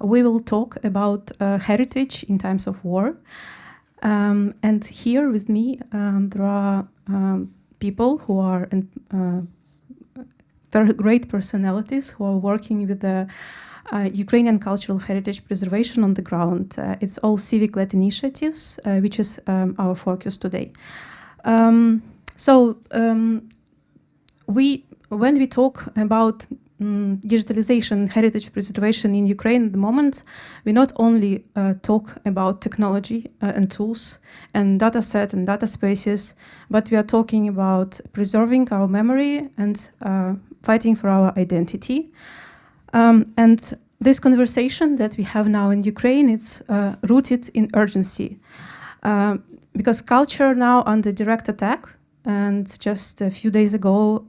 we will talk about heritage in times of war. And here with me, there are people who are very great personalities who are working with the Ukrainian cultural heritage preservation on the ground. It's all civic-led initiatives, which is our focus today. When we talk about digitalization, heritage preservation in Ukraine at the moment, we not only talk about technology and tools and data set and data spaces, but we are talking about preserving our memory and fighting for our identity. And this conversation that we have now in Ukraine, it's rooted in urgency. Because culture now under direct attack, and just a few days ago,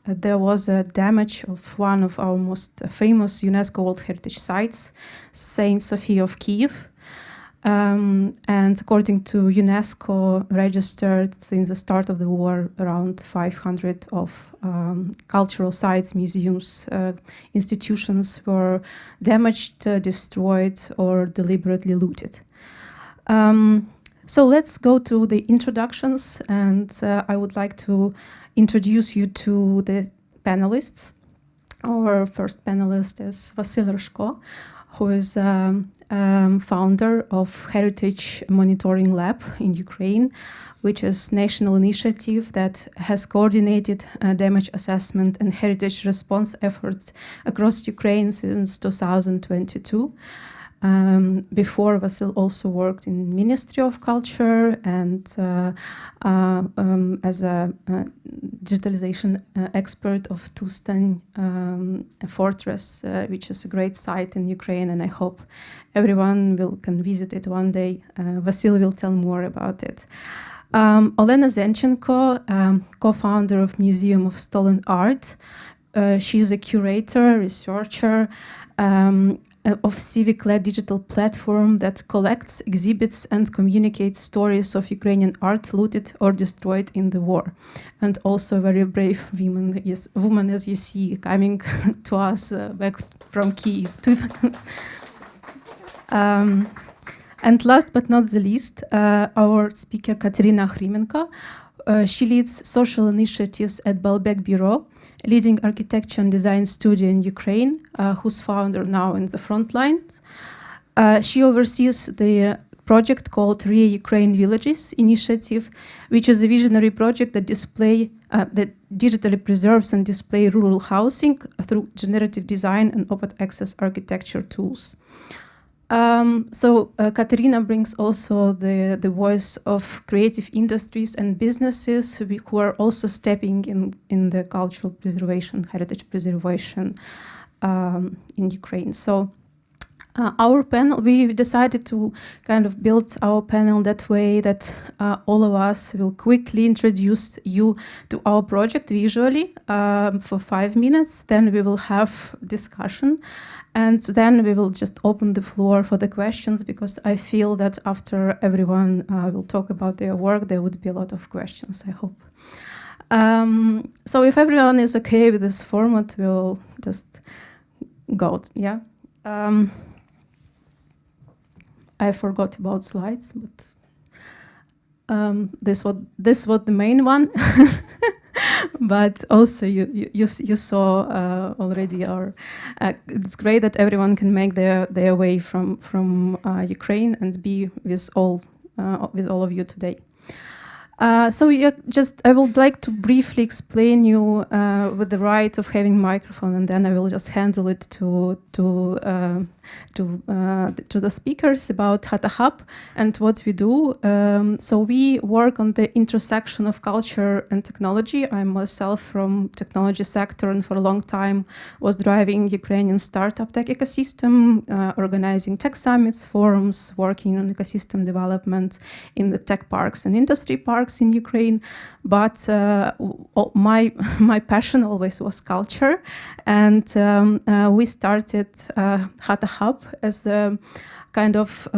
there was a damage of one of our most famous UNESCO World Heritage Sites, Saint Sophia of Kiev. And according to UNESCO, registered since the start of the war, around 500 of cultural sites, museums, institutions were damaged, destroyed, or deliberately looted. So let's go to the introductions, and I would like to introduce you to the panelists. Our first panelist is Vasyl Rozhko, who is founder of Heritage Monitoring Lab in Ukraine, which is a national initiative that has coordinated damage assessment and heritage response efforts across Ukraine since 2022. Before, Vasyl also worked in Ministry of Culture and as a digitalization expert of Tustan fortress, which is a great site in Ukraine, and I hope everyone can visit it one day. Vasyl will tell more about it. Olena Zenchenko, co-founder of Museum of Stolen Art. She's a curator, researcher, of civic-led digital platform that collects, exhibits, and communicates stories of Ukrainian art looted or destroyed in the war. And also a very brave woman, as you see, coming to us back from Kyiv. And last but not the least, our speaker, Katerina Khrimenko. She leads social initiatives at Balbec Bureau, leading architecture and design studio in Ukraine, whose founder now in the front lines. She oversees the project called Ukraine Villages initiative, which is a visionary project that that digitally preserves and display rural housing through generative design and open access architecture tools. Katerina brings also the voice of creative industries and businesses who are also stepping in the cultural preservation, heritage preservation in Ukraine. So our panel, we decided to kind of build our panel that way that all of us will quickly introduce you to our project visually for 5 minutes. Then we will have discussion. And then we will just open the floor for the questions, because I feel that after everyone will talk about their work, there would be a lot of questions, I hope. So if everyone is okay with this format, we'll just go, yeah? I forgot about slides, but this was the main one. But also you saw already our. It's great that everyone can make their way from Ukraine and be with all of you today. I would like to briefly explain you with the right of having microphone, and then I will just handle it to the speakers about HATA Hub and what we do. So we work on the intersection of culture and technology. I'm myself from technology sector, and for a long time was driving Ukrainian startup tech ecosystem, organizing tech summits, forums, working on ecosystem development in the tech parks and industry parks in Ukraine, but my passion always was culture, and we started HATA Hub as the kind of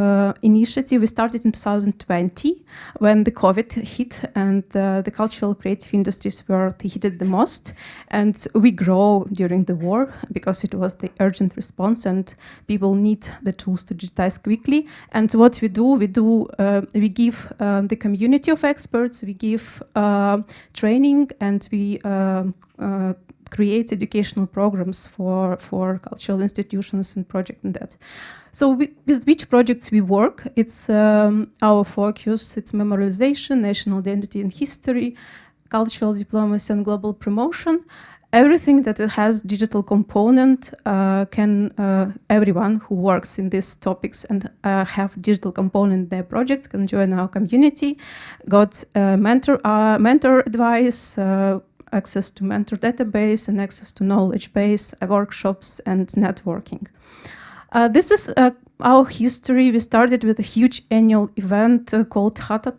initiative. We started in 2020 when the COVID hit and the cultural creative industries were hit the most. And we grow during the war because it was the urgent response and people need the tools to digitize quickly. And what we do, we give the community of experts, we give training, and we create educational programs for cultural institutions and projects and that. So with which projects we work, it's our focus, it's memorialization, national identity and history, cultural diplomacy and global promotion. Everything that it has digital component everyone who works in these topics and have digital component in their projects can join our community, got mentor advice, access to mentor database and access to knowledge base, workshops and networking. This is our history. We started with a huge annual event called HATA,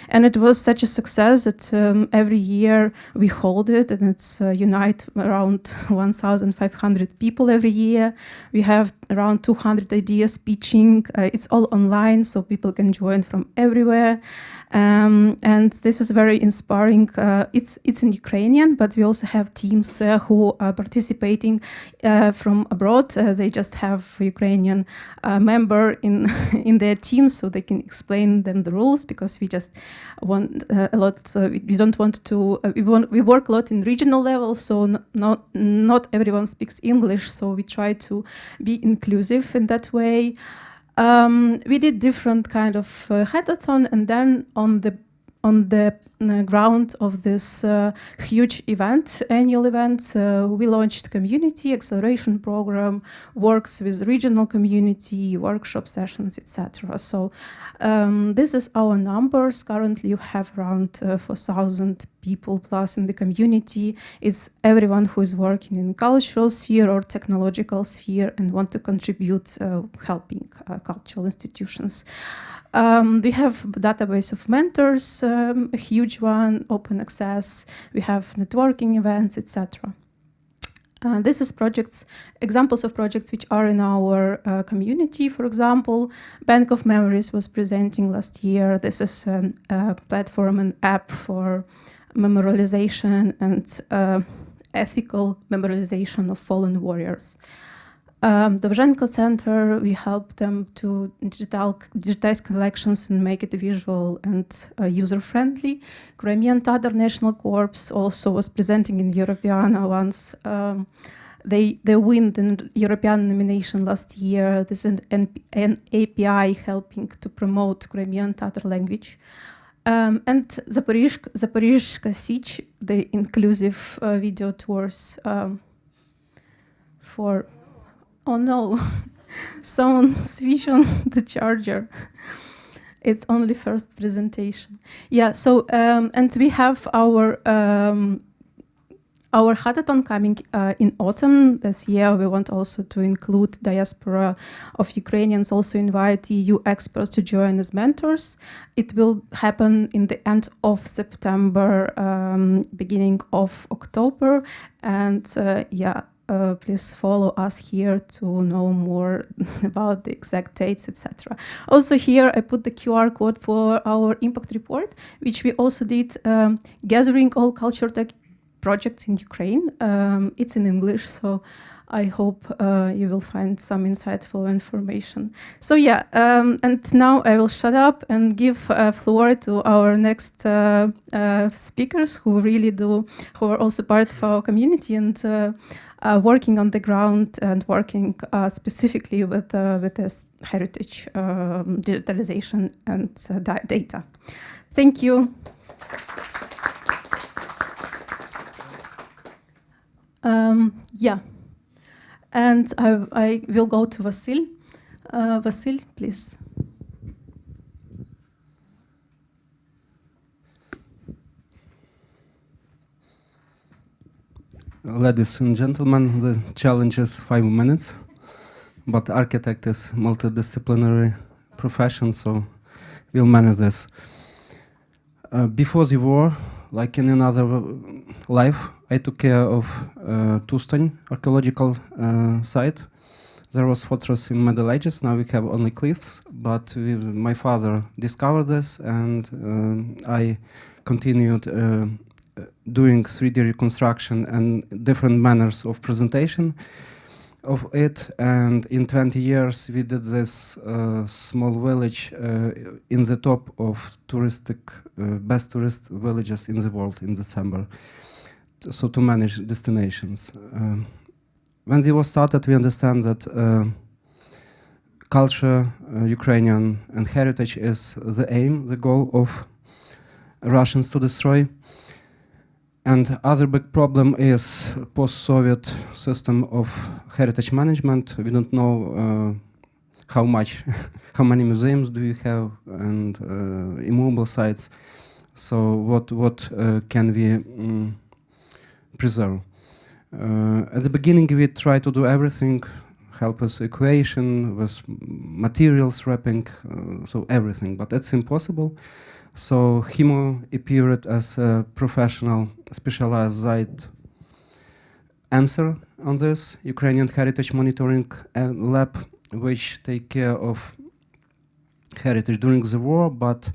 and it was such a success that every year we hold it, and it's unite around 1,500 people every year. We have around 200 ideas pitching. It's all online, so people can join from everywhere. And this is very inspiring. It's in Ukrainian, but we also have teams who are participating from abroad. They just have Ukrainian member in their team, so they can explain them the rules, because we just want a lot. We don't want to. We work a lot in regional level, so not everyone speaks English. So we try to be inclusive in that way. We did different kind of hackathon, and then on the ground of this huge event, annual event, we launched community acceleration program, works with regional community, workshop sessions, etc. So this is our numbers. Currently, you have around 4,000 people plus in the community. It's everyone who is working in cultural sphere or technological sphere and want to contribute, helping cultural institutions. We have a database of mentors, a huge one, open access. We have networking events, etc. This is examples of projects which are in our community. For example, Bank of Memories was presenting last year. This is a platform and app for memorialization and ethical memorialization of fallen warriors. The Rozhko Center, we help them to digitize collections and make it visual and user-friendly. Crimean Tatar National Corps also was presenting in Europeana once. They win the European nomination last year. This is an API helping to promote Crimean Tatar language. And Zaporizhzhia Sich, the inclusive video tours for... Oh no, someone switched on the charger. It's only first presentation. Yeah, so, and we have our hackathon coming in autumn this year. We want also to include diaspora of Ukrainians, also invite EU experts to join as mentors. It will happen in the end of September, beginning of October. And please follow us here to know more about the exact dates, etc. Also here, I put the QR code for our impact report, which we also did gathering all culture tech projects in Ukraine. It's in English, so I hope you will find some insightful information. So yeah, and now I will shut up and give floor to our next speakers who are also part of our community and working on the ground and working specifically with this heritage digitalization and data. Thank you. And I will go to Vasyl. Vasyl, please. Ladies and gentlemen, the challenge is 5 minutes, but architect is multidisciplinary profession, so we'll manage this. Before the war, like in another life, I took care of Tustan archaeological site. There was fortress in Middle Ages. Now we have only cliffs. But my father discovered this, and I continued doing 3D reconstruction and different manners of presentation of it. And in 20 years, we did this small village in the top of best tourist villages in the world in December. So to manage destinations. When the war started, we understand that culture, Ukrainian and heritage is the aim, the goal of Russians to destroy. And other big problem is post-Soviet system of heritage management. We don't know how many museums do you have and immobile sites. So what can we preserve? At the beginning, we try to do everything, help with equation, with materials wrapping, so everything, but it's impossible. So HeMo appeared as a professional, specialized site answer on this, Ukrainian Heritage Monitoring Lab, which take care of heritage during the war, but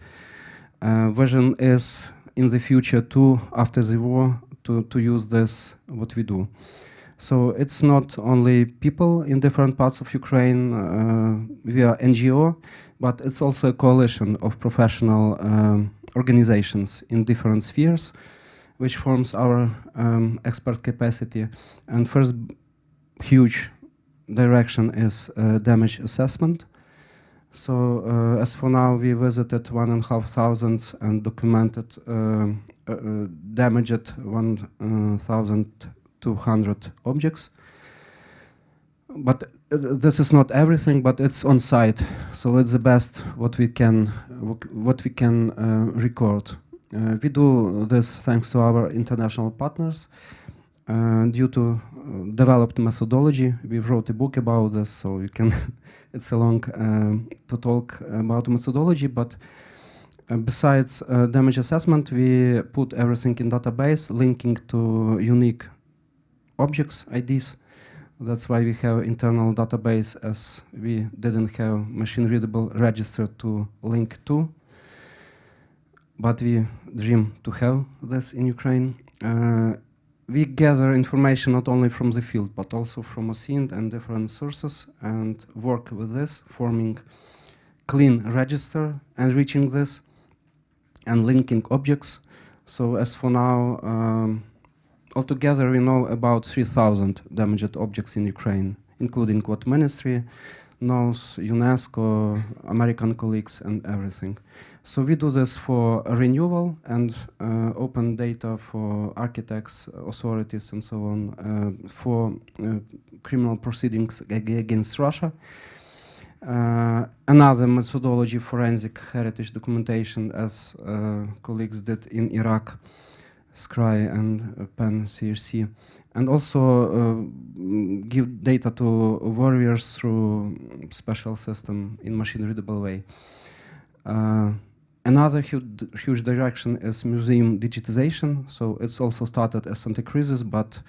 vision is in the future too, after the war, to use this, what we do. So it's not only people in different parts of Ukraine via NGO, but it's also a coalition of professional organizations in different spheres, which forms our expert capacity. And first huge direction is damage assessment. So as for now, we visited 1,500 and documented damaged 1,200 objects. But this is not everything, but it's on site, so it's the best what we can record. We do this thanks to our international partners. Due to developed methodology, we wrote a book about this, so you can. It's a long to talk about methodology, but besides damage assessment, we put everything in database, linking to unique objects, IDs. That's why we have internal database, as we didn't have machine-readable register to link to. But we dream to have this in Ukraine. We gather information not only from the field, but also from OSINT and different sources, and work with this, forming clean register, enriching this, and linking objects. So as for now, altogether we know about 3,000 damaged objects in Ukraine, including what ministry knows, UNESCO, American colleagues, and everything. So we do this for renewal and open data for architects, authorities, and so on, for criminal proceedings against Russia. Another methodology, forensic heritage documentation, as colleagues did in Iraq, SCRY and PEN CRC, and also give data to warriors through special system in machine-readable way. Another huge direction is museum digitization. So it's also started as anti-crisis, but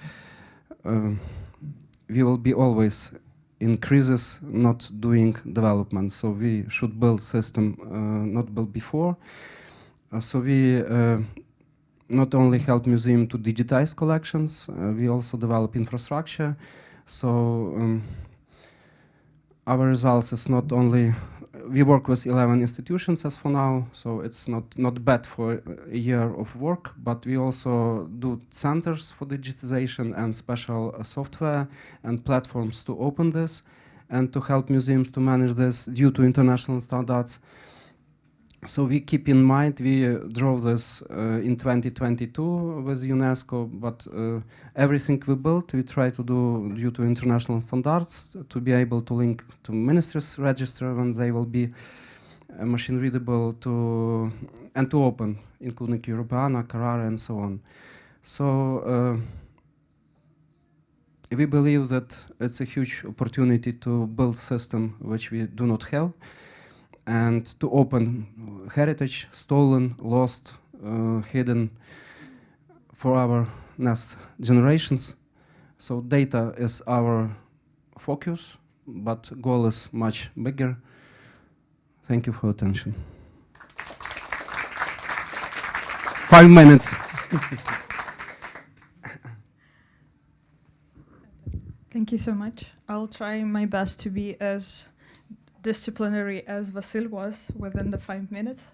we will be always in crisis, not doing development. So we should build system, not built before. So we not only help museum to digitize collections, we also develop infrastructure. So our results is not only, we work with 11 institutions as for now, so it's not bad for a year of work, but we also do centers for digitization and special software and platforms to open this and to help museums to manage this due to international standards. So we keep in mind, we drove this in 2022 with UNESCO, but everything we built, we try to do due to international standards to be able to link to ministries' register when they will be machine readable and to open, including Europeana, Carrara, and so on. So we believe that it's a huge opportunity to build system which we do not have, and to open heritage, stolen, lost, hidden for our next generations. So data is our focus, but goal is much bigger. Thank you for attention. 5 minutes. Thank you so much. I'll try my best to be as disciplinary as Vasyl was within the 5 minutes.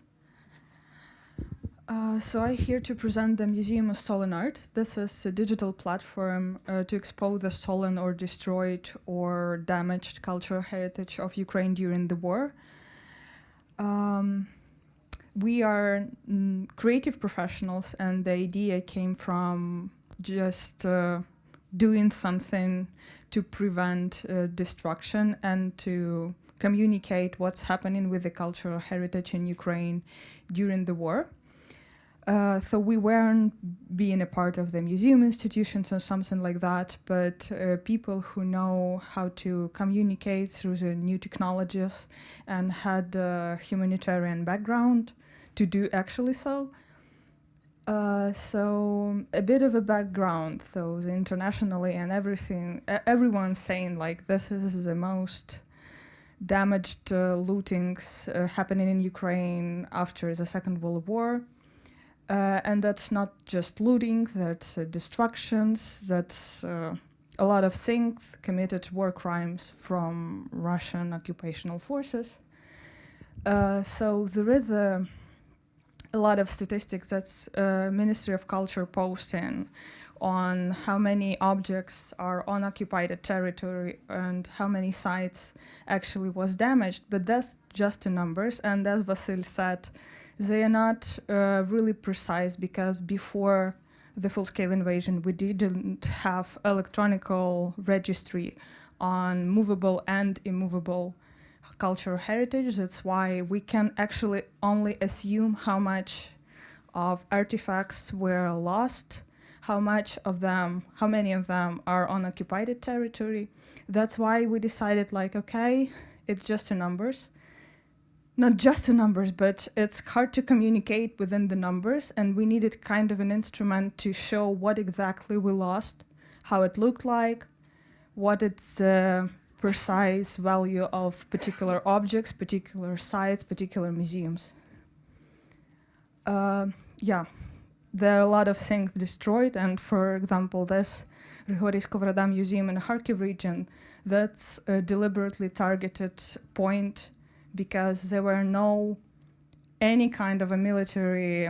So I'm here to present the Museum of Stolen Art. This is a digital platform to expose the stolen or destroyed or damaged cultural heritage of Ukraine during the war. We are creative professionals, and the idea came from just doing something to prevent destruction and to communicate what's happening with the cultural heritage in Ukraine during the war. So we weren't being a part of the museum institutions or something like that, but people who know how to communicate through the new technologies and had a humanitarian background to do actually so. So a bit of a background, so internationally and everything, everyone's saying like this is the most damaged lootings happening in Ukraine after the Second World War. And that's not just looting, that's destructions, that's a lot of things, committed war crimes from Russian occupational forces. So there is a lot of statistics that's Ministry of Culture posting on how many objects are on occupied territory and how many sites actually was damaged, but that's just the numbers. And as Vasyl said, they are not really precise because before the full-scale invasion, we didn't have electronical registry on movable and immovable cultural heritage. That's why we can actually only assume how much of artifacts were lost, how many of them are on occupied territory. That's why we decided like, okay, it's just the numbers. Not just the numbers, but it's hard to communicate within the numbers, and we needed kind of an instrument to show what exactly we lost, how it looked like, what its precise value of particular objects, particular sites, particular museums. Yeah, there are a lot of things destroyed, and for example, this Grigorij Museum in the Kharkiv region, that's a deliberately targeted point because there were no any kind of a military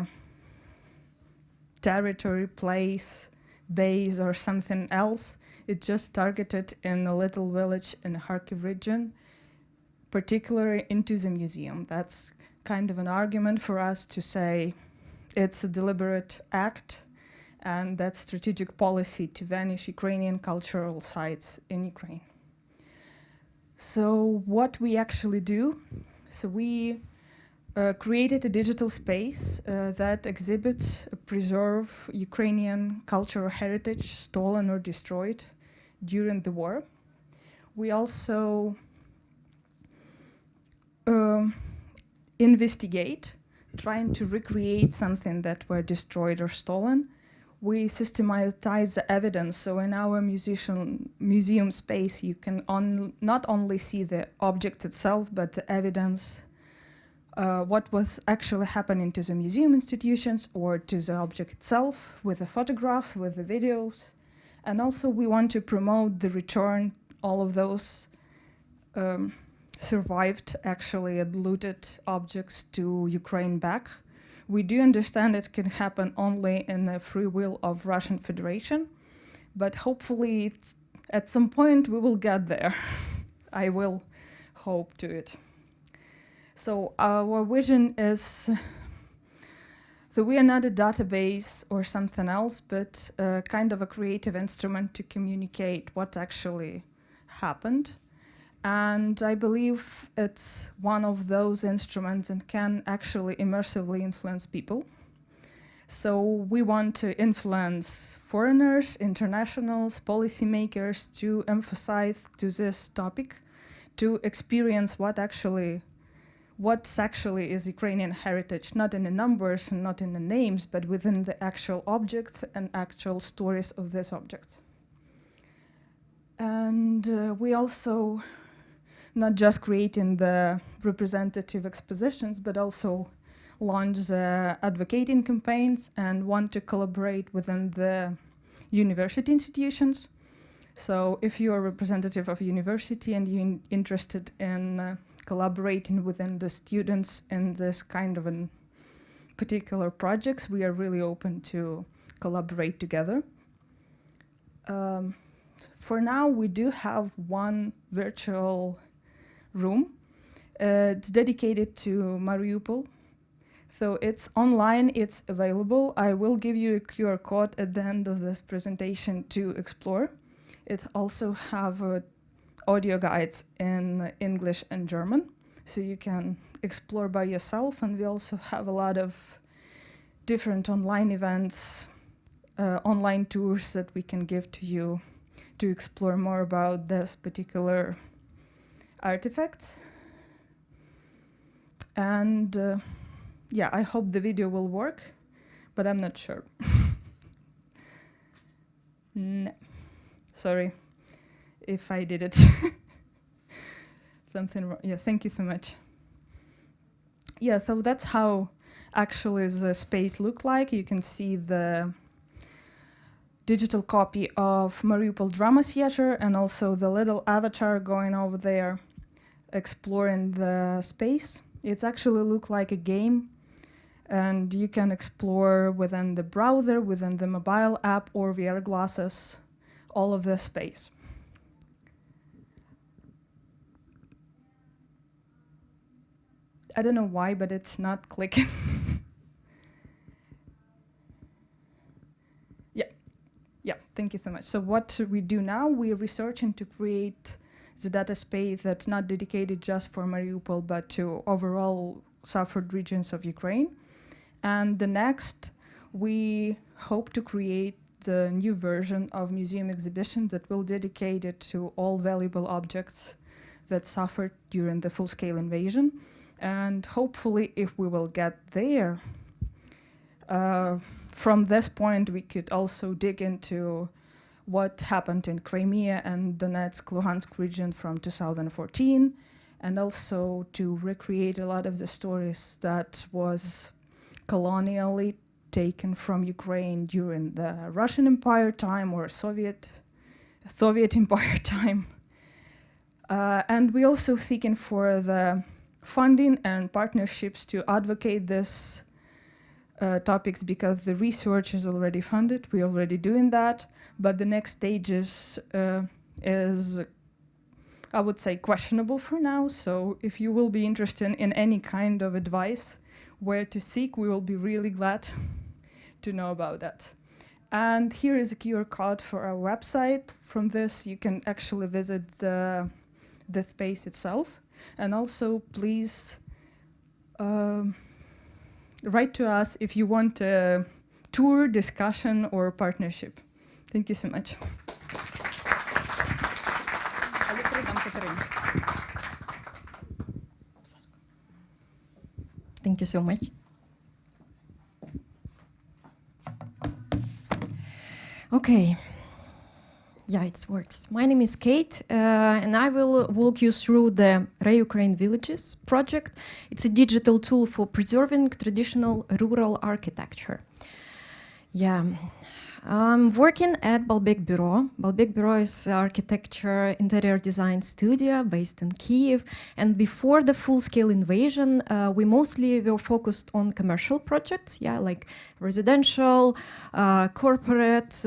territory, place, base, or something else. It just targeted in a little village in the Kharkiv region, particularly into the museum. That's kind of an argument for us to say it's a deliberate act and that's strategic policy to vanish Ukrainian cultural sites in Ukraine. So what we actually do, so we created a digital space that exhibits, preserve Ukrainian cultural heritage stolen or destroyed during the war. We also investigate, trying to recreate something that were destroyed or stolen. We systematize the evidence, so in our museum space you can not only see the object itself, but the evidence, what was actually happening to the museum institutions or to the object itself, with the photographs, with the videos. And also we want to promote the return, all of those survived actually and looted objects to Ukraine back. We do understand it can happen only in the free will of Russian Federation, but hopefully at some point we will get there. I will hope to it. So our vision is that we are not a database or something else, but kind of a creative instrument to communicate what actually happened. And I believe it's one of those instruments that can actually immersively influence people. So we want to influence foreigners, internationals, policymakers to emphasize to this topic, to experience what's actually is Ukrainian heritage, not in the numbers and not in the names, but within the actual objects and actual stories of this object. And we also not just creating the representative expositions, but also launch the advocating campaigns and want to collaborate within the university institutions. So if you're a representative of a university and you're interested in collaborating within the students in this kind of particular projects, we are really open to collaborate together. For now, we do have one virtual room. It's dedicated to Mariupol. So it's online, it's available. I will give you a QR code at the end of this presentation to explore. It also have audio guides in English and German, so you can explore by yourself. And we also have a lot of different online events, online tours that we can give to you to explore more about this particular artifact. And yeah, I hope the video will work, but I'm not sure. No. Sorry if I did it. Something wrong. Yeah, thank you so much. Yeah, so that's how actually the space look like. You can see the digital copy of Mariupol Drama Theater and also the little avatar going over there exploring the space. It's actually look like a game, and you can explore within the browser, within the mobile app or VR glasses, all of the space. I don't know why, but it's not clicking. Yeah, thank you so much. So what we do now, we're researching to create the data space that's not dedicated just for Mariupol, but to overall suffered regions of Ukraine. And the next, we hope to create the new version of museum exhibition that will dedicate it to all valuable objects that suffered during the full-scale invasion. And hopefully, if we will get there, from this point, we could also dig into what happened in Crimea and Donetsk, Luhansk region from 2014, and also to recreate a lot of the stories that was colonially taken from Ukraine during the Russian Empire time or Soviet Empire time. And we also seeking for the funding and partnerships to advocate this topics, because the research is already funded. We're already doing that, but the next stages is, I would say, questionable for now. So if you will be interested in any kind of advice where to seek, we will be really glad to know about that. And here is a QR code for our website. From this, you can actually visit the space itself. And also, please write to us if you want a tour, discussion, or partnership. Thank you so much. Thank you so much. Okay. Yeah, it works. My name is Kate, and I will walk you through the Re-Ukraine Villages project. It's a digital tool for preserving traditional rural architecture. Yeah. I'm working at Balbec Bureau. Balbec Bureau is an architecture interior design studio based in Kyiv. And before the full-scale invasion, we mostly were focused on commercial projects, like residential, corporate,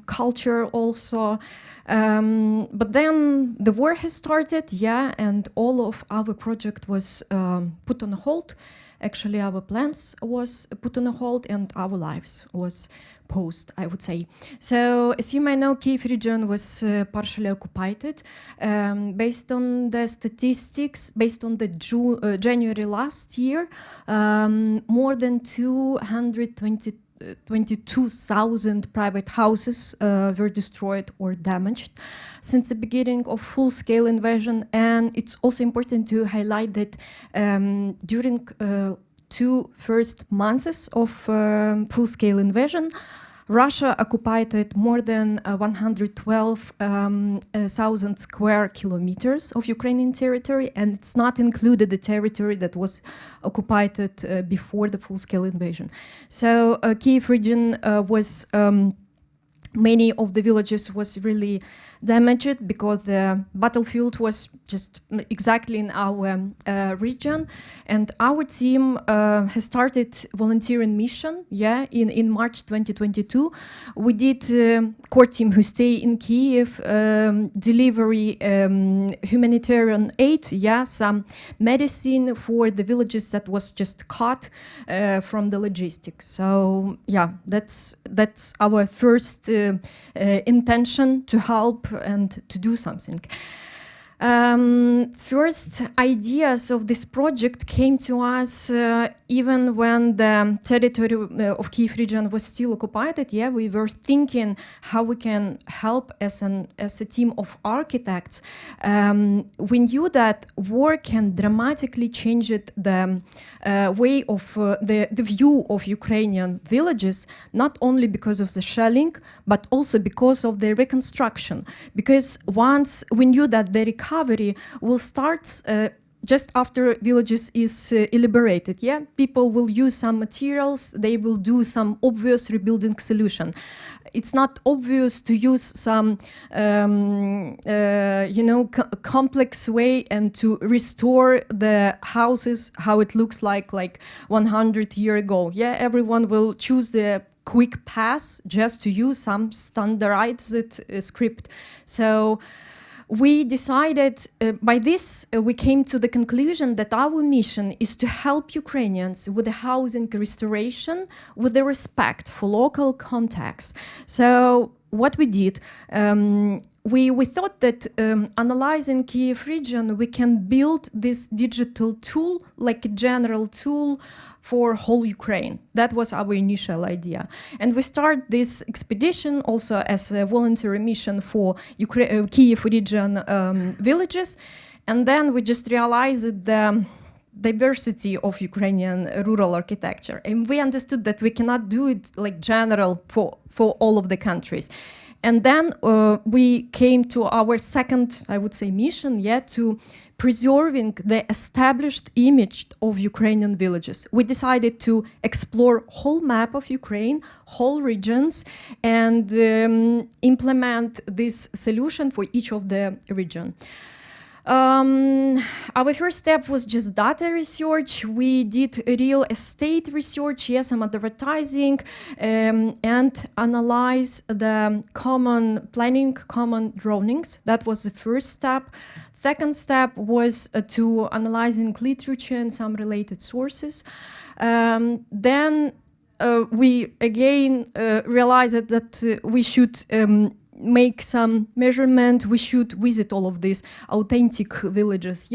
culture also. But then the war has started, and all of our project was put on hold. Actually, our plans was put on hold, and our lives was paused, I would say. So, as you may know, Kyiv region was partially occupied. Based on the statistics, based on the January last year, more than 222,000 private houses were destroyed or damaged since the beginning of full-scale invasion. And it's also important to highlight that during 2 first months of full-scale invasion, Russia occupied more than 112,000 square kilometers of Ukrainian territory, and it's not included the territory that was occupied before the full-scale invasion. So Kiev region was many of the villages was really damaged because the battlefield was just exactly in our region, and our team has started volunteering mission. In March 2022, we did core team who stay in Kiev, delivery humanitarian aid, some medicine for the villages that was just cut from the logistics. So that's our first intention to help and to do something. First ideas of this project came to us even when the territory of Kiev region was still occupied. We were thinking how we can help as a team of architects. We knew that war can dramatically change the way of the view of Ukrainian villages, not only because of the shelling, but also because of the reconstruction. Because once we knew that the recovery will start just after villages is liberated. People will use some materials, they will do some obvious rebuilding solution. It's not obvious to use some complex way and to restore the houses how it looks like 100 years ago. Everyone will choose the quick path just to use some standardized script. So we decided, by this, we came to the conclusion that our mission is to help Ukrainians with the housing restoration with the respect for local context. So what we did, we thought that analyzing Kiev region, we can build this digital tool, like a general tool for whole Ukraine. That was our initial idea. And we start this expedition also as a voluntary mission for Kiev region villages. And then we just realized the diversity of Ukrainian rural architecture. And we understood that we cannot do it like general for all of the countries. And then we came to our second, I would say, mission, to preserving the established image of Ukrainian villages. We decided to explore whole map of Ukraine, whole regions, and implement this solution for each of the region. Our first step was just data research. We did real estate research, some advertising, and analyze the common planning, common drawings. That was the first step. Second step was to analyzing literature and some related sources. Then we again realized that we should make some measurement, we should visit all of these authentic villages.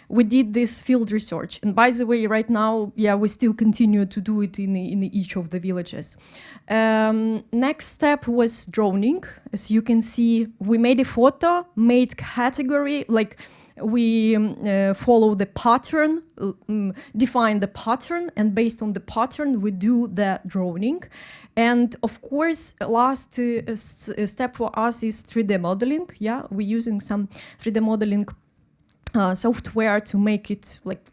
We did this field research, and by the way, right now, we still continue to do it in each of the villages. Next step was droning. As you can see, we made a photo, made category, like we follow the pattern, define the pattern, and based on the pattern, we do the drawing. And of course, last step for us is 3D modeling. We're using some 3D modeling software to make it like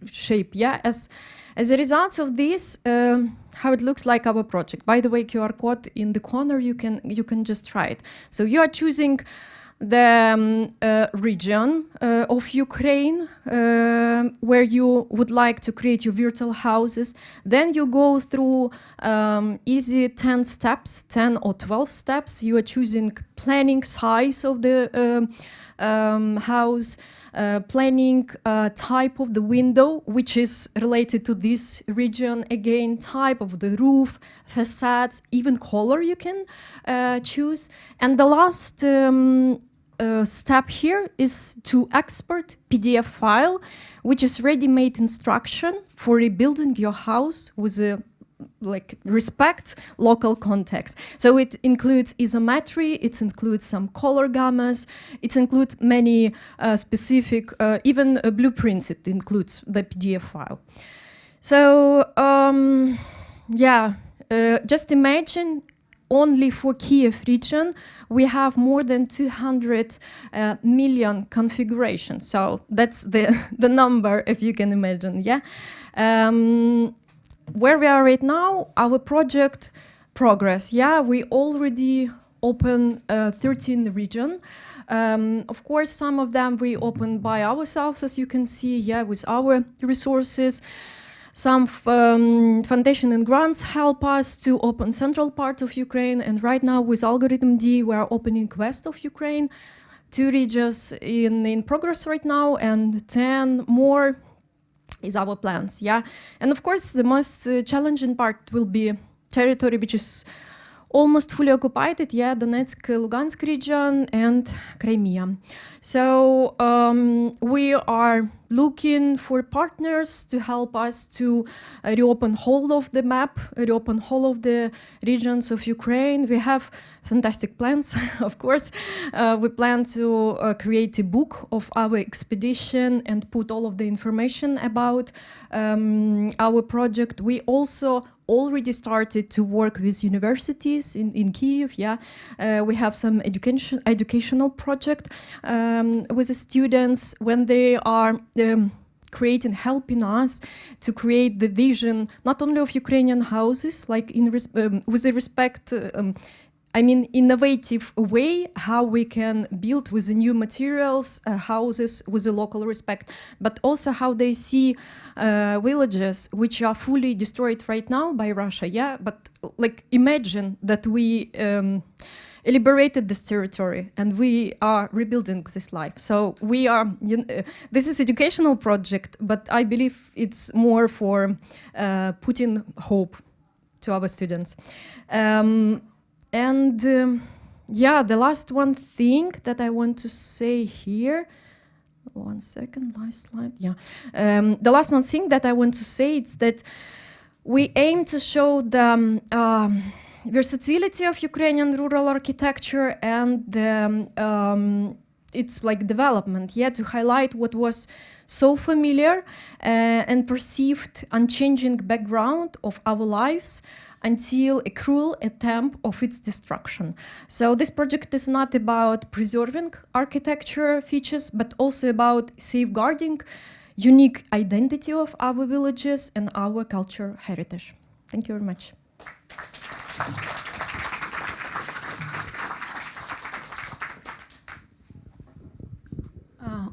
shape. As a result of this, how it looks like our project. By the way, QR code in the corner, you can just try it. So you are choosing the region of Ukraine where you would like to create your virtual houses. Then you go through easy 10 steps, 10 or 12 steps. You are choosing planning size of the house, planning type of the window, which is related to this region, again, type of the roof, facades, even color you can choose. And the last step here is to export PDF file, which is ready-made instruction for rebuilding your house with a respect local context. So it includes isometry, it includes some color gammas, it includes many specific, even blueprints, it includes the PDF file. So just imagine only for Kiev region, we have more than 200 million configurations. So that's the number, if you can imagine, yeah? Where we are right now, our project progress, yeah, we already open 13 region. Of course, some of them we opened by ourselves, as you can see, yeah, with our resources. Some foundation and grants help us to open central part of Ukraine, and right now with Algorithm D, we are opening west of Ukraine. 2 regions in progress right now, and 10 more is our plans, yeah. And of course, the most challenging part will be territory which is almost fully occupied, yeah, Donetsk, Lugansk region and Crimea. So we are looking for partners to help us to reopen whole of the map, reopen whole of the regions of Ukraine. We have fantastic plans, of course. We plan to create a book of our expedition and put all of the information about our project. We also already started to work with universities in Kiev, yeah. We have some educational project with the students when they are helping us to create the vision, not only of Ukrainian houses, like with the respect, innovative way, how we can build with the new materials, houses with the local respect, but also how they see villages which are fully destroyed right now by Russia, yeah, but like imagine that we liberated this territory and we are rebuilding this life. So we are, this is educational project, but I believe it's more for putting hope to our students. Yeah, the last one thing that I want to say here, one second, last slide, yeah. The last one thing that I want to say is that we aim to show the versatility of Ukrainian rural architecture and its like development, yeah, to highlight what was so familiar and perceived unchanging background of our lives until a cruel attempt of its destruction. So this project is not about preserving architecture features, but also about safeguarding unique identity of our villages and our cultural heritage. Thank you very much.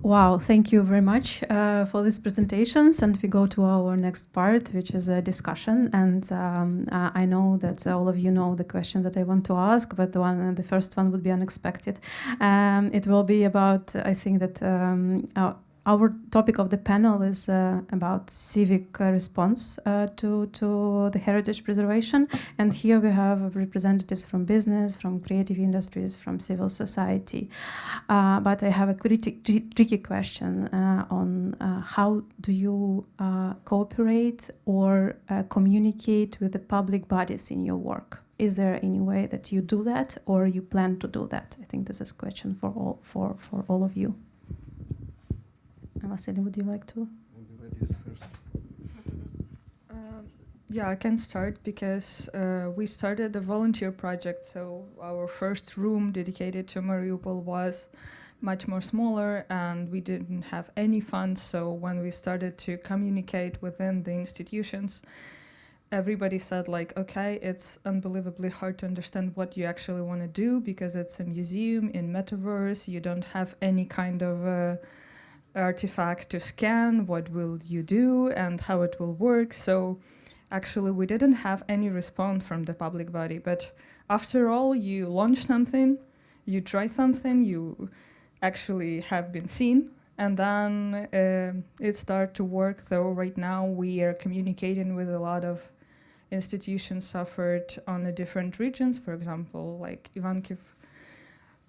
Wow, thank you very much for these presentations. And we go to our next part, which is a discussion. And I know that all of you know the question that I want to ask, but the first one would be unexpected. It will be about, I think that our topic of the panel is about civic response to the heritage preservation. And here we have representatives from business, from creative industries, from civil society. But I have a tricky question on how do you cooperate or communicate with the public bodies in your work? Is there any way that you do that or you plan to do that? I think this is a question for all of you. Vasyl, would you like to? Ladies first. Yeah, I can start because we started a volunteer project. So our first room dedicated to Mariupol was much more smaller and we didn't have any funds. So when we started to communicate within the institutions, everybody said like, okay, it's unbelievably hard to understand what you actually want to do because it's a museum in metaverse. You don't have any kind of artifact to scan. What will you do and how it will work? So actually we didn't have any response from the public body, but after all, you launch something, you try something, you actually have been seen, and then it started to work. So right now we are communicating with a lot of institutions offered on the different regions, for example, like Ivankiv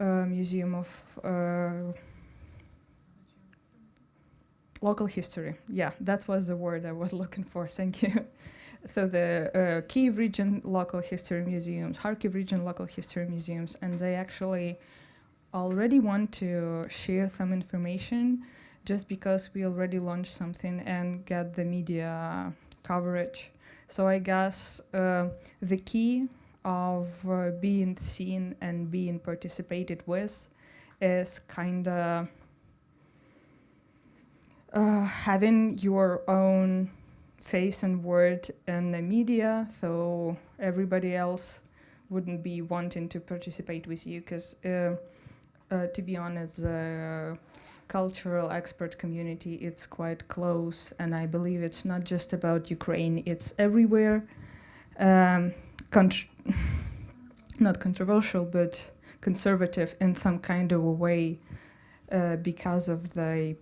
Museum of Local History. Yeah, that was the word I was looking for, thank you. So the Kyiv region local history museums, Kharkiv region local history museums, and they actually already want to share some information just because we already launched something and get the media coverage. So I guess the key of being seen and being participated with is kind of having your own face and word in the media, so everybody else wouldn't be wanting to participate with you, because to be honest, the cultural expert community, it's quite close, and I believe it's not just about Ukraine, it's everywhere. Not controversial, but conservative in some kind of a way, because of the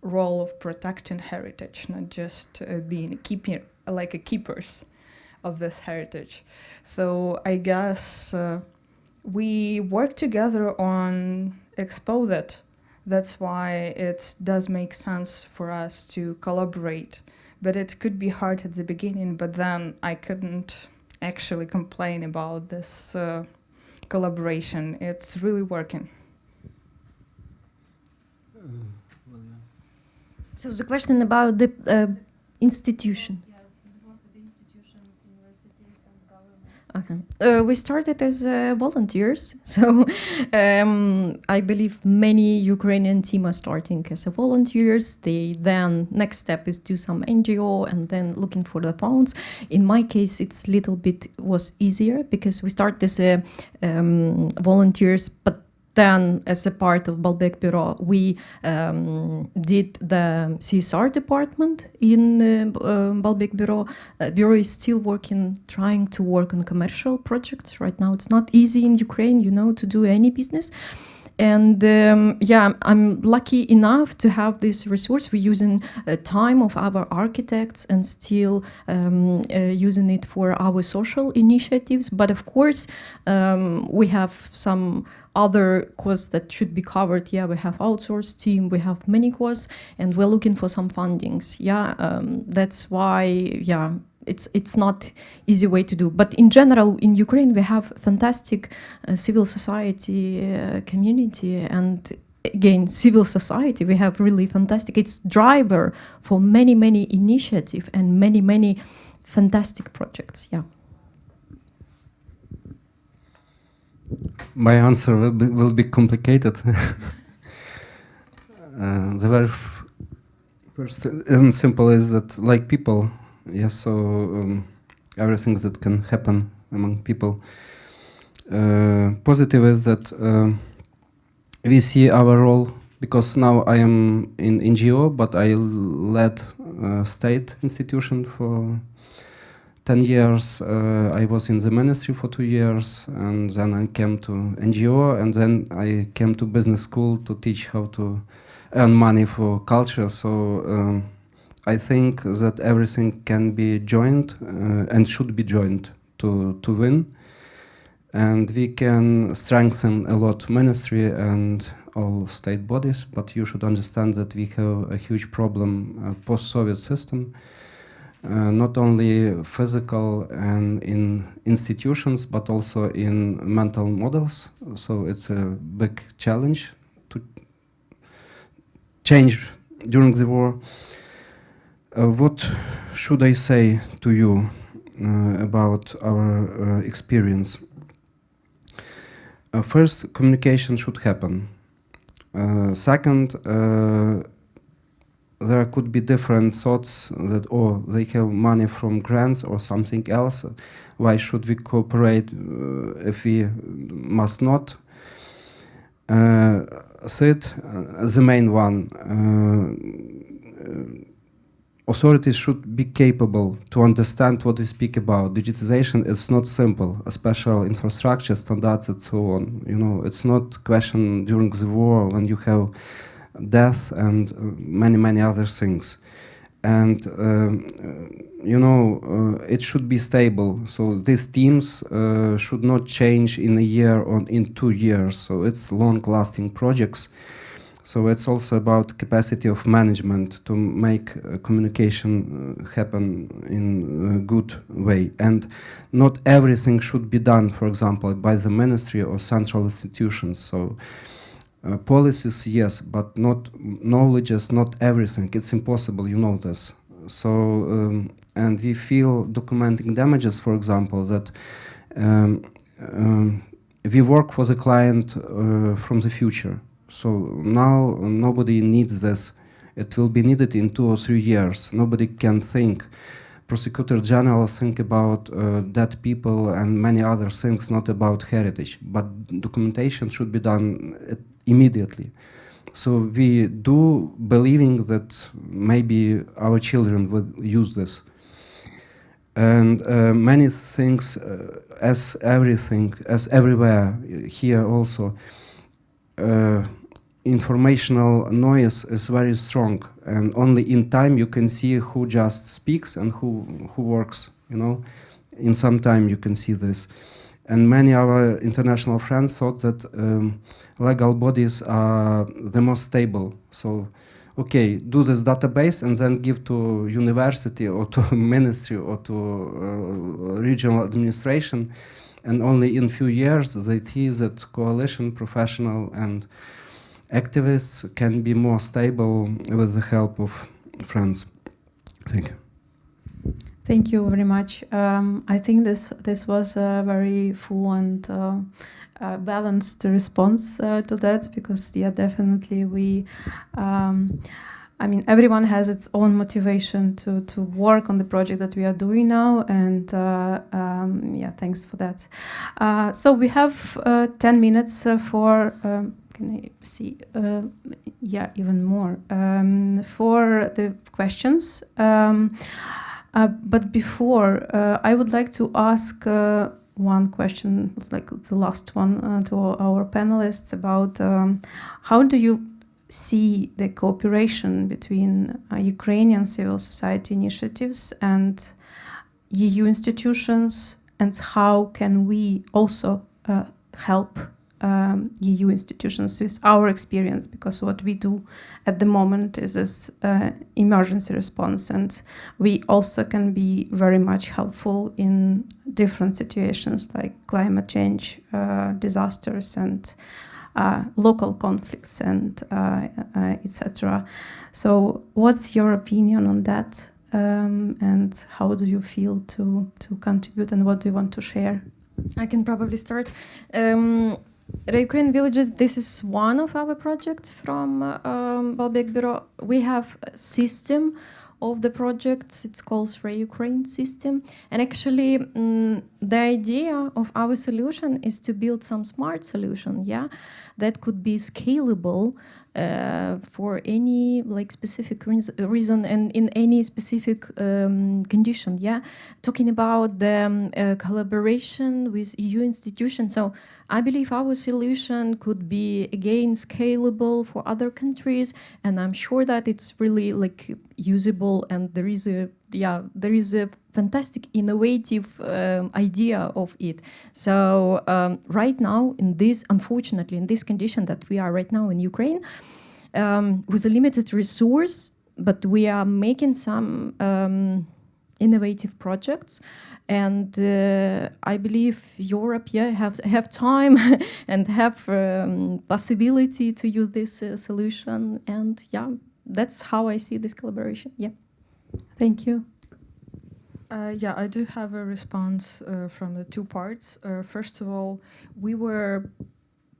role of protecting heritage, not just being a keepers of this heritage. So I guess we work together on expose it. That's why it does make sense for us to collaborate. But it could be hard at the beginning, but then I couldn't actually complain about this collaboration. It's really working. So the question about the institution. Okay. We started as volunteers, so I believe many Ukrainian team are starting as volunteers. They then next step is do some NGO and then looking for the funds. In my case, it's little bit was easier because we started as volunteers, but then, as a part of Baalbek Bureau, we did the CSR department in Baalbek Bureau. Bureau is still trying to work on commercial projects. Right now, it's not easy in Ukraine, to do any business. And I'm lucky enough to have this resource. We're using time of our architects and still using it for our social initiatives. But of course, we have some other costs that should be covered. Yeah, we have outsourced team, we have many costs, and we're looking for some fundings. That's why, it's not easy way to do. But in general, in Ukraine, we have fantastic civil society community, and again, civil society, we have really fantastic. It's driver for many, many initiatives and many, many fantastic projects. Yeah. My answer will be complicated. The very first and simple is that, like people, so everything that can happen among people. Positive is that we see our role, because now I am in NGO, but I led a state institution for 10 years. I was in the ministry for 2 years, and then I came to NGO, and then I came to business school to teach how to earn money for culture. So I think that everything can be joined and should be joined to win. And we can strengthen a lot ministry and all state bodies, but you should understand that we have a huge problem, post-Soviet system. Not only physical and in institutions, but also in mental models. So it's a big challenge to change during the war. What should I say to you about our experience? First, communication should happen. Second, there could be different thoughts that, they have money from grants or something else. Why should we cooperate if we must not? Third, the main one, authorities should be capable to understand what we speak about. Digitization is not simple, especially infrastructure, standards, and so on. It's not question during the war when you have death and many, many other things. And, it should be stable. So these teams should not change in a year or in 2 years. So it's long-lasting projects. So it's also about capacity of management to make communication happen in a good way. And not everything should be done, for example, by the ministry or central institutions. So policies, yes, but not knowledge is not everything. It's impossible, you know this. So, and we feel documenting damages, for example, that Um, we work for the client from the future. So now nobody needs this. It will be needed in 2 or 3 years. Nobody can think. Prosecutor General think about dead people and many other things, not about heritage. But documentation should be done immediately. So we do believing that maybe our children will use this. And many things, as everything, as everywhere, here also, informational noise is very strong, and only in time you can see who just speaks and who works, you know. In some time you can see this. And many of our international friends thought that legal bodies are the most stable. So, okay, do this database and then give to university or to ministry or to regional administration, and only in few years they see that coalition, professional and activists can be more stable with the help of friends. Thank you. Thank you very much. I think this was a very full and balanced response to that, because yeah, definitely we. I mean, everyone has its own motivation to work on the project that we are doing now, and yeah, thanks for that. So we have 10 minutes for. Can I see? Yeah, even more for the questions. But before, I would like to ask one question, like the last one, to our panelists about how do you see the cooperation between Ukrainian civil society initiatives and EU institutions, and how can we also help EU institutions with our experience, because what we do at the moment is this emergency response, and we also can be very much helpful in different situations like climate change, disasters, and local conflicts, and etc. So what's your opinion on that, and how do you feel to contribute, and what do you want to share? I can probably start. Ukrainian Villages, this is one of our projects from Balbec Bureau. We have a system of the project, it's called Ukraine system. And actually, the idea of our solution is to build some smart solution, yeah, that could be scalable for any like specific reason and in any specific condition, yeah. Talking about the collaboration with EU institutions, so I believe our solution could be again scalable for other countries, and I'm sure that it's really like usable, and there is a fantastic innovative idea of it. So right now, unfortunately in this condition that we are right now in Ukraine, with a limited resource, but we are making some innovative projects, and I believe Europe have time and have possibility to use this solution, and yeah, that's how I see this collaboration. Yeah. Thank you. Yeah, I do have a response from the two parts. First of all, we were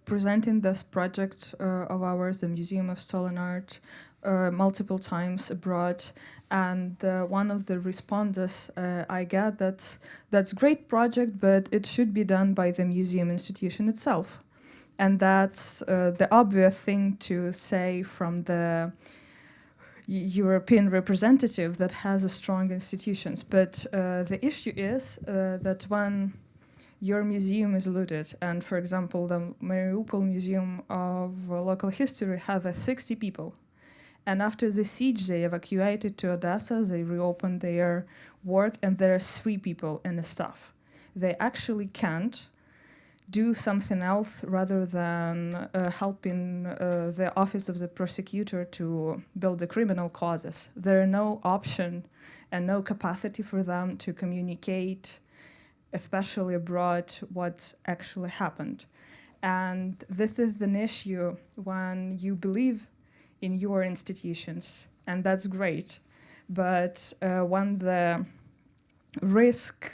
presenting this project of ours, the Museum of Stolen Art, multiple times abroad, and one of the responses I get that's great project, but it should be done by the museum institution itself, and that's the obvious thing to say from the European representative that has a strong institutions. But the issue is that when your museum is looted, and for example, the Mariupol Museum of Local History has 60 people, and after the siege they evacuated to Odessa, they reopened their work, and there are 3 people in the staff. They actually can't do something else rather than helping the office of the prosecutor to build the criminal causes. There are no option and no capacity for them to communicate, especially abroad, what actually happened. And this is an issue when you believe in your institutions, and that's great. But when the risk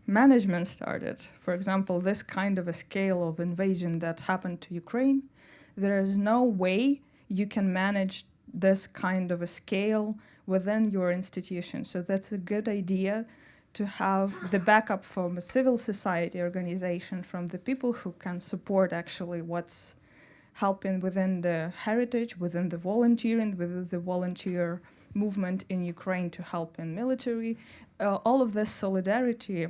management started. For example, this kind of a scale of invasion that happened to Ukraine, there is no way you can manage this kind of a scale within your institution. So that's a good idea to have the backup from a civil society organization, from the people who can support actually what's helping within the heritage, within the volunteering, within the volunteer movement in Ukraine to help in military. All of this solidarity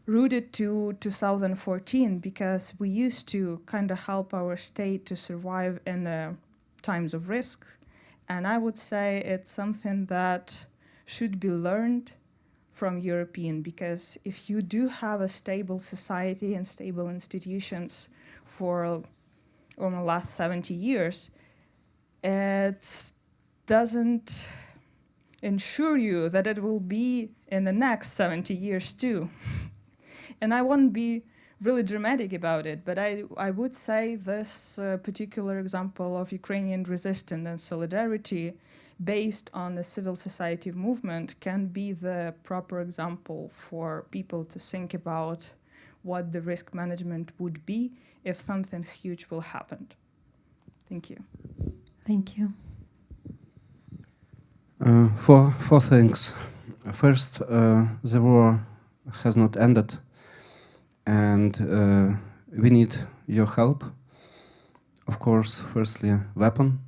rooted to 2014, because we used to kind of help our state to survive in times of risk. And I would say it's something that should be learned from European, because if you do have a stable society and stable institutions for the last 70 years, it doesn't ensure you that it will be in the next 70 years too. And I won't be really dramatic about it, but I would say this particular example of Ukrainian resistance and solidarity based on the civil society movement can be the proper example for people to think about what the risk management would be if something huge will happen. Thank you. Thank you. Four things. First, the war has not ended, and we need your help. Of course, firstly, weapon.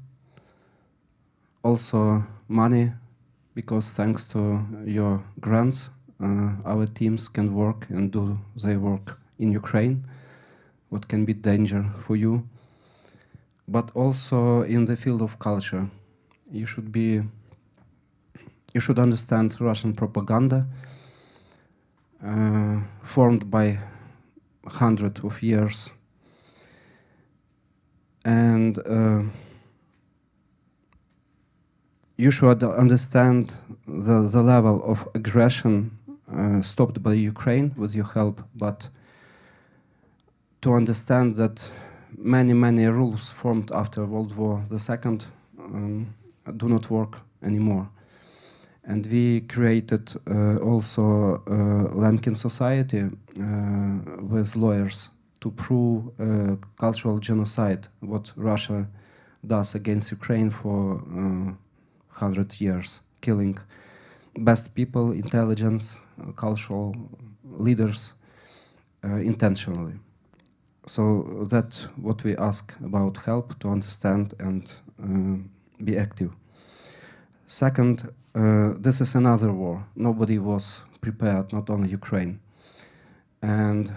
Also, money, because thanks to your grants, our teams can work and do their work in Ukraine, what can be danger for you. But also in the field of culture, you should understand Russian propaganda, formed by hundreds of years, and you should understand the level of aggression stopped by Ukraine with your help, but to understand that many rules formed after World War II do not work anymore. And we created also Lemkin Society with lawyers to prove cultural genocide, what Russia does against Ukraine for 100 years, killing best people, intelligence, cultural leaders intentionally. So that's what we ask about help to understand and be active. Second, this is another war. Nobody was prepared, not only Ukraine. And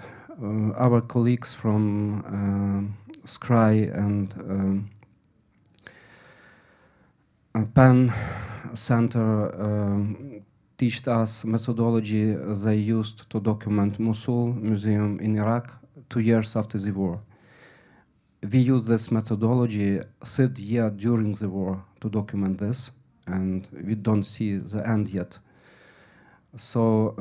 our colleagues from Scry and PEN Center teach us methodology they used to document Mosul Museum in Iraq 2 years after the war. We use this methodology 3rd year during the war to document this, and we don't see the end yet. So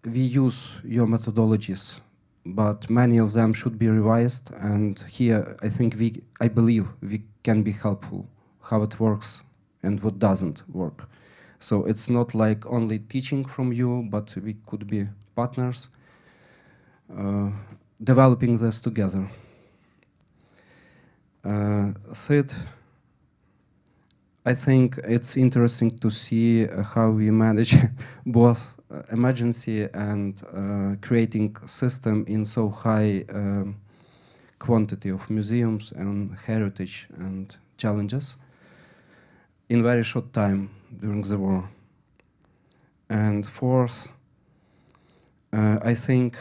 we use your methodologies, but many of them should be revised, and here I believe we can be helpful, how it works and what doesn't work. So it's not like only teaching from you, but we could be partners developing this together. Third, I think it's interesting to see how we manage both emergency and creating system in so high quantity of museums and heritage and challenges in very short time during the war. And fourth, I think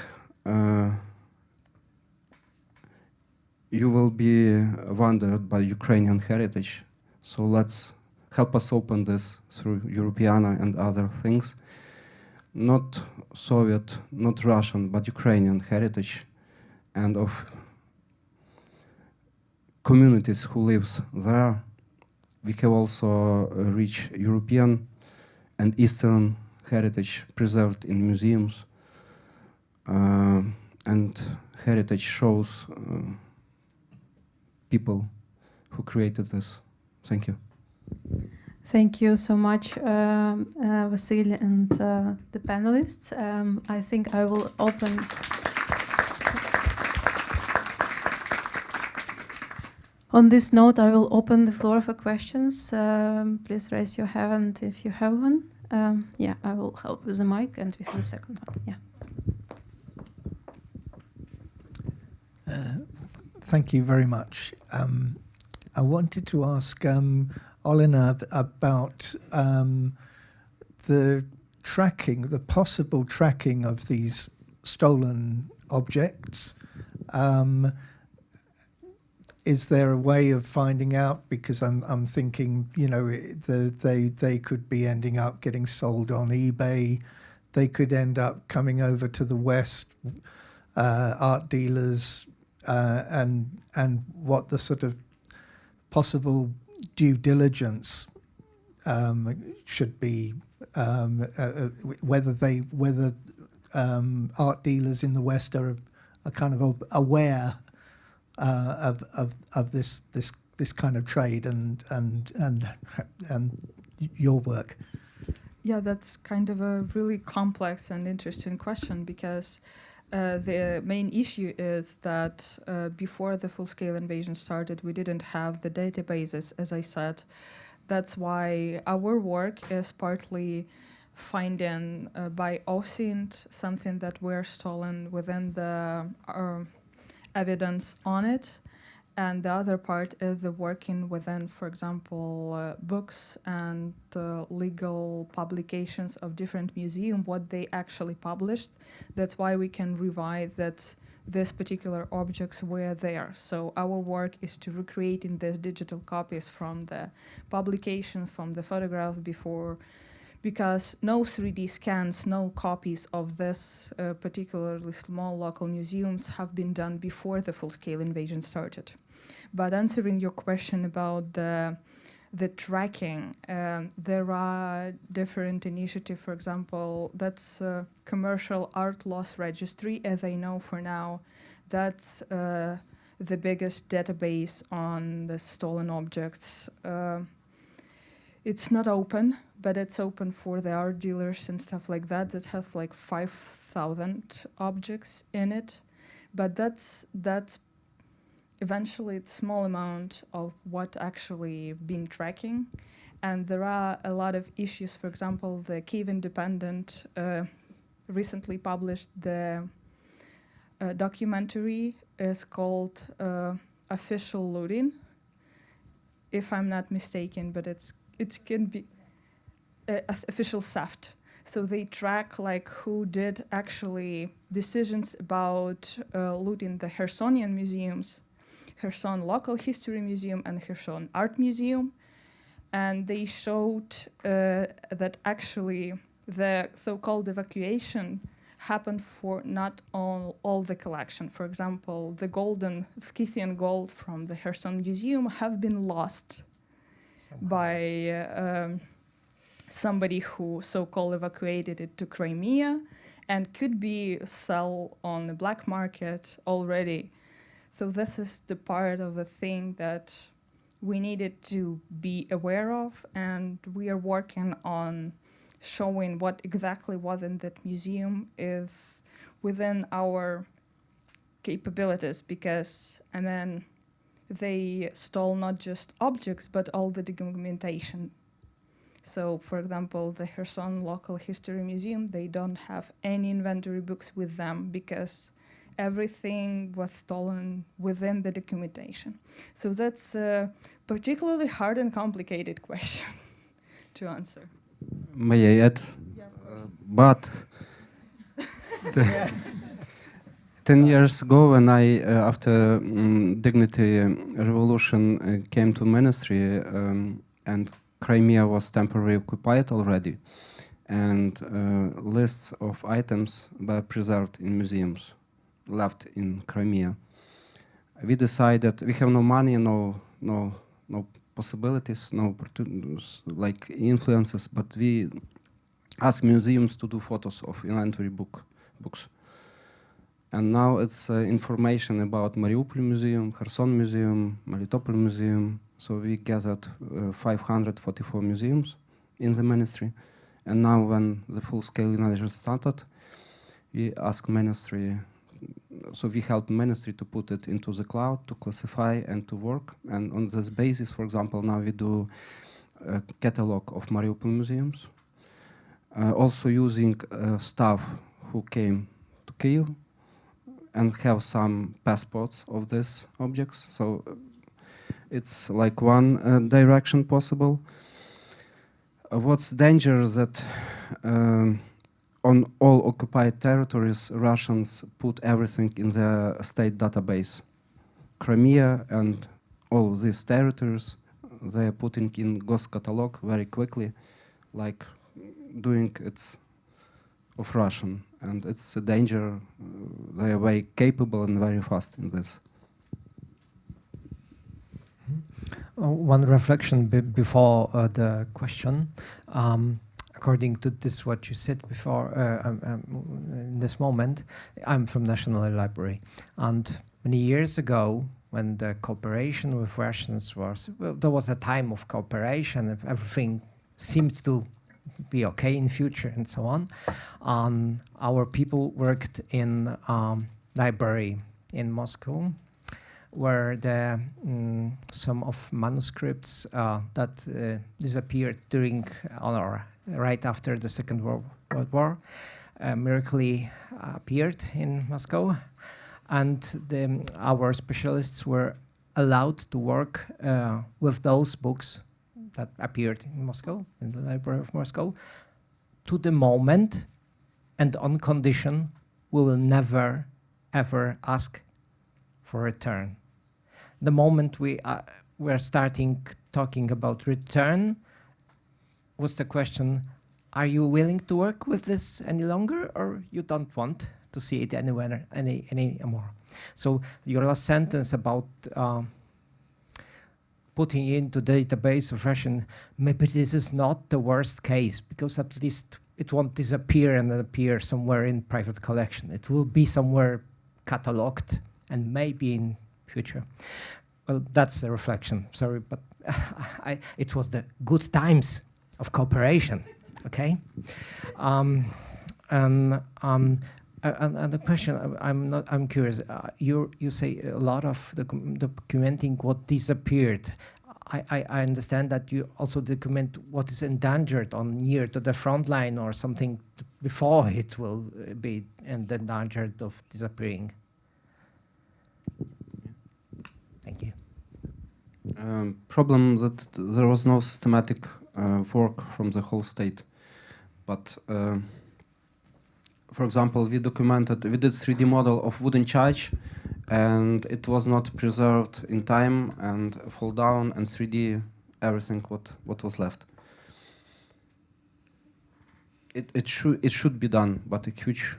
you will be wondered by Ukrainian heritage. So let's help us open this through Europeana and other things. Not Soviet, not Russian, but Ukrainian heritage, and of communities who live there. We have also rich European and Eastern heritage preserved in museums, and heritage shows people who created this. Thank you. Thank you so much, Vasyl and the panelists. I think I will open. On this note, I will open the floor for questions. Please raise your hand if you have one. Yeah, I will help with the mic, and we have a second one. Yeah. Thank you very much. I wanted to ask Olena about the tracking, the possible tracking of these stolen objects. Is there a way of finding out? Because I'm thinking, you know, they could be ending up getting sold on eBay. They could end up coming over to the West, art dealers, and what the sort of possible due diligence should be, whether art dealers in the West are kind of aware of this kind of trade and your work. Yeah, that's kind of a really complex and interesting question, because the main issue is that before the full-scale invasion started, we didn't have the databases, as I said. That's why our work is partly finding by OSINT something that were stolen within the evidence on it. And the other part is the working within, for example, books and legal publications of different museums, what they actually published. That's why we can revise that these particular objects were there. So our work is to recreate in these digital copies from the publication, from the photograph before, because no 3D scans, no copies of this particularly small local museums have been done before the full-scale invasion started. But answering your question about the tracking, there are different initiatives. For example, that's Commercial Art Loss Registry, as I know for now. That's the biggest database on the stolen objects. It's not open, but it's open for the art dealers and stuff like that. That has like 5,000 objects in it. But that's eventually it's small amount of what actually you've been tracking. And there are a lot of issues. For example, the Kyiv Independent recently published the documentary is called Official Looting, if I'm not mistaken, but it can be official theft. So they track like who did actually decisions about looting the Khersonian museums, Kherson Local History Museum and Kherson Art Museum. And they showed that actually the so-called evacuation happened for not all the collection. For example, the Scythian gold from the Kherson Museum have been lost by somebody who so-called evacuated it to Crimea and could be sold on the black market already. So this is the part of the thing that we needed to be aware of, and we are working on showing what exactly was in that museum is within our capabilities, because and then they stole not just objects but all the documentation. So, for example, the Kherson Local History Museum, they don't have any inventory books with them because everything was stolen within the documentation. So that's a particularly hard and complicated question to answer. May I add? Yeah, of course. But 10 years ago, when I, after Dignity Revolution, came to ministry, and Crimea was temporarily occupied already, and lists of items were preserved in museums, left in Crimea. We decided we have no money, no possibilities, no opportunities, like influences, but we asked museums to do photos of inventory books. And now it's information about Mariupol Museum, Kherson Museum, Melitopol Museum, So we gathered 544 museums in the ministry. And now when the full-scale evaluation started, we asked ministry, so we helped ministry to put it into the cloud, to classify and to work. And on this basis, for example, now we do a catalog of Mariupol museums. Also using staff who came to Kyiv and have some passports of these objects. So it's like one direction possible. What's dangerous that on all occupied territories, Russians put everything in their state database. Crimea and all these territories, they are putting in Ghost catalog very quickly, like doing it of Russian. And it's a danger. They are very capable and very fast in this. One reflection before the question. According to this, what you said before, in this moment, I'm from National Library. And many years ago, when the cooperation with Russians was, well, there was a time of cooperation, and everything seemed to be okay in future and so on. Our people worked in library in Moscow, where the some of manuscripts that disappeared during or right after the Second World War miraculously appeared in Moscow, and our specialists were allowed to work with those books that appeared in Moscow, in the Library of Moscow, to the moment and on condition we will never ever ask for return. The moment we're starting talking about return was the question, are you willing to work with this any longer, or you don't want to see it anywhere anymore? So your last sentence about putting into database of Russian, maybe this is not the worst case, because at least it won't disappear and appear somewhere in private collection. It will be somewhere cataloged and maybe in future. Well, that's a reflection, sorry, but it was the good times of cooperation, okay? And the question, I'm curious. You say a lot of documenting what disappeared. I understand that you also document what is endangered on near to the front line or something before it will be endangered of disappearing. Thank you. Problem that there was no systematic work from the whole state, but. For example, we did 3D model of wooden church, and it was not preserved in time and fall down and 3D everything what was left. It should be done, but a huge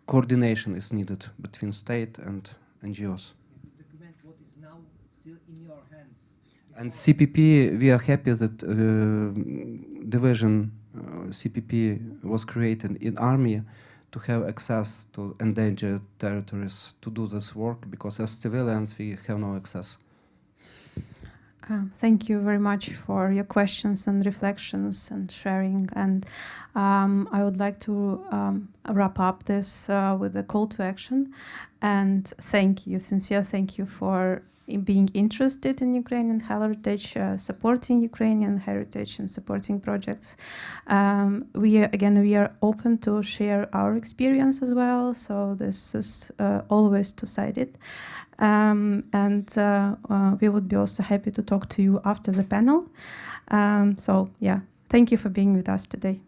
coordination is needed between state and NGOs. Document what is now still in your hands. And CPP, we are happy that division CPP was created in army to have access to endangered territories to do this work, because as civilians we have no access. Thank you very much for your questions and reflections and sharing. And I would like to wrap up this with a call to action. And thank you, sincere thank you for being interested in Ukrainian heritage, supporting Ukrainian heritage and supporting projects. We are open to share our experience as well. So this is always two-sided. And we would be also happy to talk to you after the panel. So yeah, thank you for being with us today.